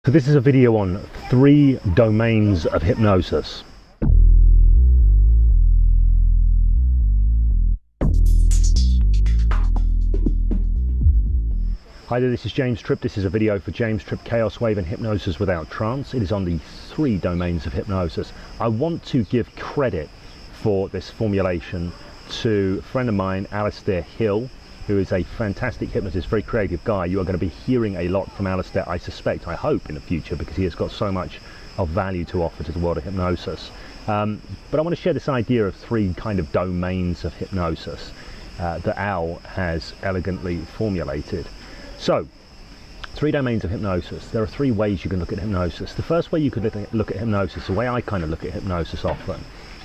So this is a video on 3 domains of hypnosis. Hi there, this is James Tripp. This is a video for James Tripp Chaos Wave and Hypnosis Without Trance. It is on the 3 domains of hypnosis. I want to give credit for this formulation to a friend of mine, Alastair Hill, who is a fantastic hypnotist, very creative guy. You are going to be hearing a lot from Alastair, I suspect, I hope, in the future, because he has got so much of value to offer to the world of hypnosis. But I want to share this idea of 3 kind of domains of hypnosis that Al has elegantly formulated. So, 3 domains of hypnosis. There are 3 ways you can look at hypnosis. The first way you could look at hypnosis, the way I kind of look at hypnosis often,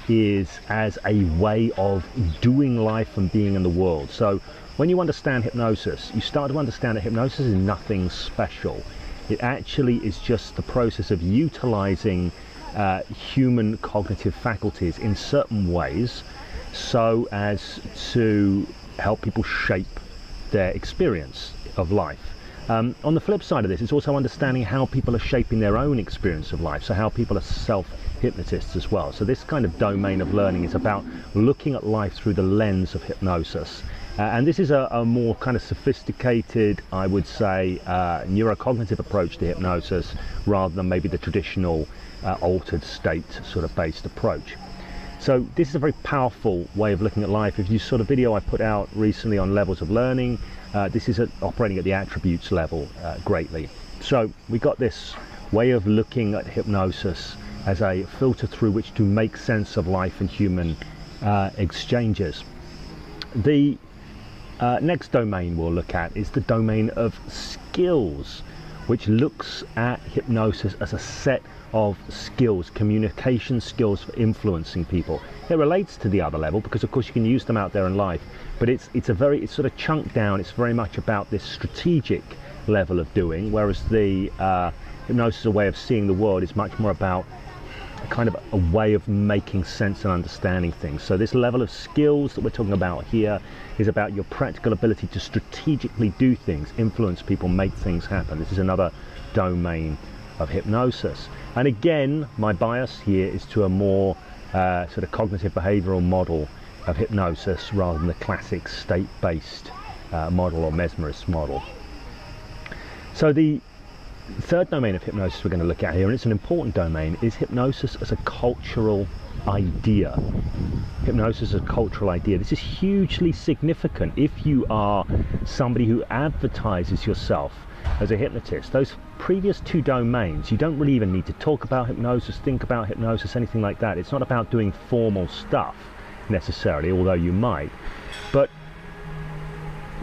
is as a way of doing life and being in the world. So when you understand hypnosis, you start to understand that hypnosis is nothing special. It actually is just the process of utilizing human cognitive faculties in certain ways so as to help people shape their experience of life. On the flip side of this, it's also understanding how people are shaping their own experience of life, so how people are self-hypnotists as well. So this kind of domain of learning is about looking at life through the lens of hypnosis. And this is a more kind of sophisticated, I would say, neurocognitive approach to hypnosis rather than maybe the traditional altered state sort of based approach. So this is a very powerful way of looking at life. If you saw the video I put out recently on levels of learning, this is operating at the attributes level greatly. So we got this way of looking at hypnosis as a filter through which to make sense of life and human exchanges. The next domain we'll look at is the domain of skills, which looks at hypnosis as a set of skills, communication skills for influencing people. It relates to the other level because of course you can use them out there in life, but it's sort of chunked down. It's very much about this strategic level of doing, whereas the hypnosis, a way of seeing the world, is much more about kind of a way of making sense and understanding things. So this level of skills that we're talking about here is about your practical ability to strategically do things, influence people, make things happen. This is another domain of hypnosis. And again, my bias here is to a more sort of cognitive behavioral model of hypnosis rather than the classic state-based model or mesmerist model. So the 3rd domain of hypnosis we're going to look at here, and it's an important domain, is hypnosis as a cultural idea. Hypnosis as a cultural idea. This is hugely significant if you are somebody who advertises yourself as a hypnotist. Those previous 2 domains, you don't really even need to talk about hypnosis, think about hypnosis, anything like that. It's not about doing formal stuff necessarily, although you might. But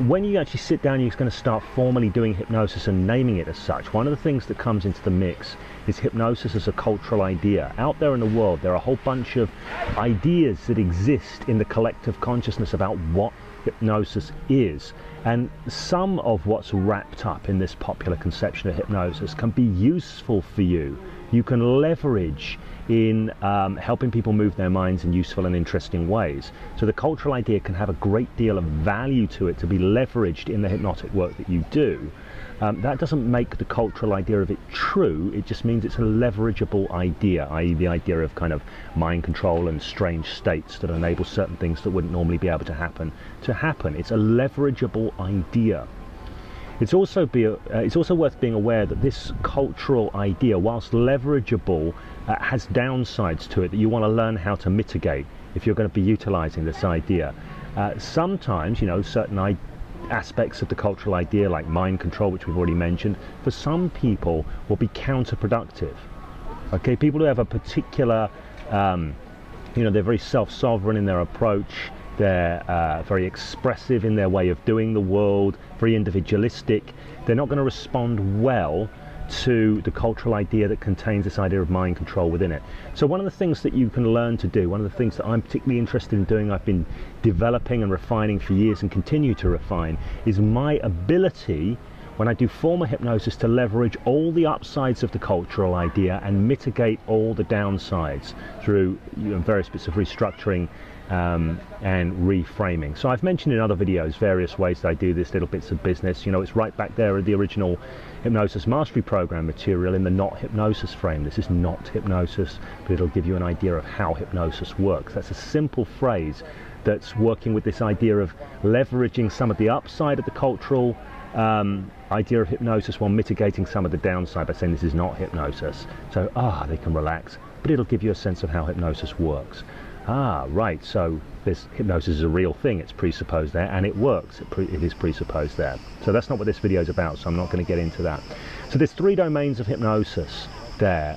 when you actually sit down, you're going to start formally doing hypnosis and naming it as such. One of the things that comes into the mix is hypnosis as a cultural idea. Out there in the world, there are a whole bunch of ideas that exist in the collective consciousness about what hypnosis is. And some of what's wrapped up in this popular conception of hypnosis can be useful for you. You can leverage in helping people move their minds in useful and interesting ways. So the cultural idea can have a great deal of value to it to be leveraged in the hypnotic work that you do. That doesn't make the cultural idea of it true, it just means it's a leverageable idea, i.e. the idea of kind of mind control and strange states that enable certain things that wouldn't normally be able to happen. It's a leverageable idea. It's also worth being aware that this cultural idea, whilst leverageable, has downsides to it that you want to learn how to mitigate if you're going to be utilizing this idea. Sometimes, certain aspects of the cultural idea, like mind control, which we've already mentioned, for some people will be counterproductive. Okay, people who have a particular, they're very self-sovereign in their approach, they're very expressive in their way of doing the world, very individualistic, they're not going to respond well to the cultural idea that contains this idea of mind control within it. So one of the things that you can learn to do, one of the things that I'm particularly interested in doing, I've been developing and refining for years and continue to refine, is my ability, when I do formal hypnosis, to leverage all the upsides of the cultural idea and mitigate all the downsides through various bits of restructuring and reframing. So I've mentioned in other videos various ways that I do this, little bits of business. You know, it's right back there at the original Hypnosis Mastery Program material in the Not Hypnosis frame. This is not hypnosis, but it'll give you an idea of how hypnosis works. That's a simple phrase that's working with this idea of leveraging some of the upside of the cultural idea of hypnosis while mitigating some of the downside by saying this is not hypnosis. So, they can relax, but it'll give you a sense of how hypnosis works. Right, so this hypnosis is a real thing, it's presupposed there, and it works, it is presupposed there. So that's not what this video is about, so I'm not going to get into that. So there's 3 domains of hypnosis there,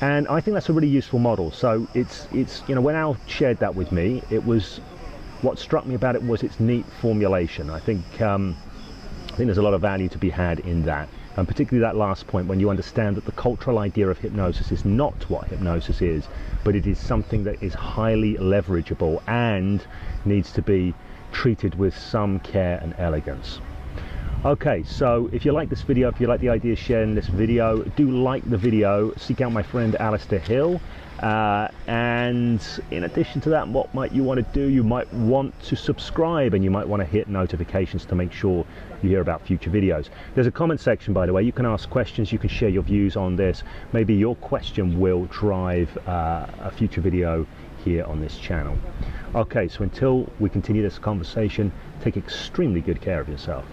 and I think that's a really useful model. So it's you know, when Al shared that with me, it was, what struck me about it was its neat formulation. I think there's a lot of value to be had in that. And particularly that last point, when you understand that the cultural idea of hypnosis is not what hypnosis is, but it is something that is highly leverageable and needs to be treated with some care and elegance. Okay, so if you like this video, if you like the idea of sharing this video, do like the video, seek out my friend Alastair Hill, and in addition to that, what might you want to do? You might want to subscribe, and you might want to hit notifications to make sure you hear about future videos. There's a comment section, by the way. You can ask questions, you can share your views on this. Maybe your question will drive a future video here on this channel. Okay, so until we continue this conversation, take extremely good care of yourself.